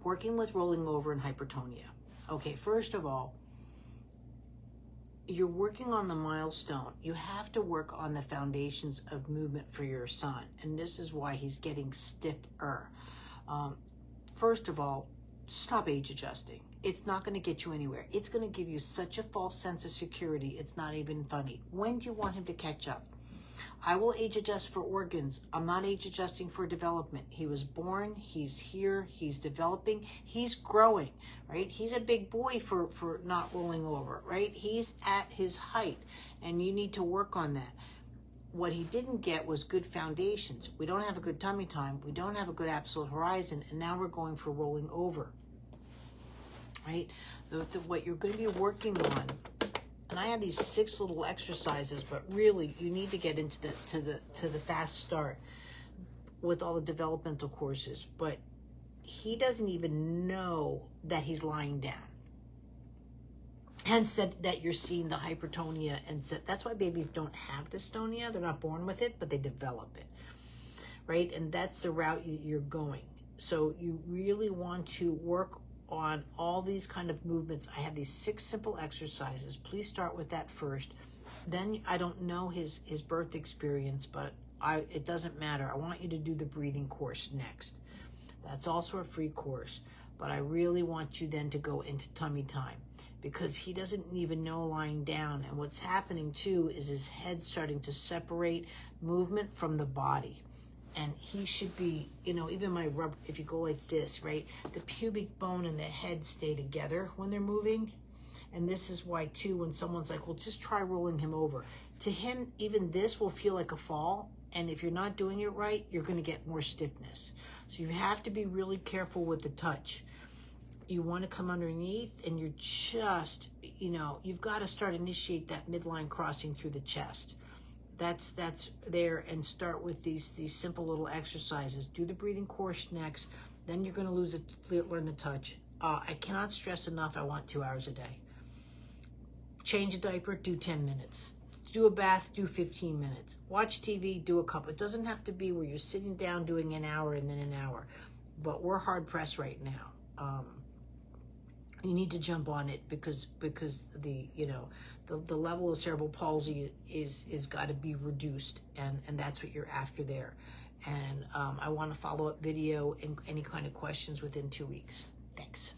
working with rolling over and hypertonia. Okay, first of all, you're working on the milestone. You have to work on the foundations of movement for your son. And this is why he's getting stiffer. First of all, stop age adjusting. It's not going to get you anywhere. It's going to give you such a false sense of security. It's not even funny. When do you want him to catch up? I will age adjust for organs. I'm not age adjusting for development. He was born, he's here, he's developing, he's growing, right? He's a big boy for not rolling over, right? He's at his height, and you need to work on that. What he didn't get was good foundations. We don't have a good tummy time. We don't have a good absolute horizon, and now we're going for rolling over, right? What you're going to be working on, and I have these 6 little exercises, but really you need to get into the fast start with all the developmental courses. But he doesn't even know that he's lying down. Hence that you're seeing the hypertonia, and that's why babies don't have dystonia. They're not born with it, but they develop it, right? And that's the route you're going. So you really want to work on all these kind of movements. I have these 6 simple exercises. Please start with that first. Then I don't know his birth experience, but it doesn't matter. I want you to do the breathing course next. That's also a free course, but I really want you then to go into tummy time, because he doesn't even know lying down. And what's happening too is his head's starting to separate movement from the body. And he should be, even my rubber, if you go like this, right? The pubic bone and the head stay together when they're moving. And this is why too, when someone's like, well, just try rolling him over. To him, even this will feel like a fall. And if you're not doing it right, you're going to get more stiffness. So you have to be really careful with the touch. You want to come underneath, and you're just, you've got to initiate that midline crossing through the chest. That's there, and start with these simple little exercises. Do the breathing course next. Then you're going to learn the touch. I cannot stress enough, I want 2 hours a day. Change a diaper, do 10 minutes. Do a bath, do 15 minutes. Watch TV, do a couple. It doesn't have to be where you're sitting down doing an hour and then an hour. But we're hard pressed right now. You need to jump on it because the level of cerebral palsy is got to be reduced, and that's what you're after there. And I want a follow-up video and any kind of questions within 2 weeks. Thanks.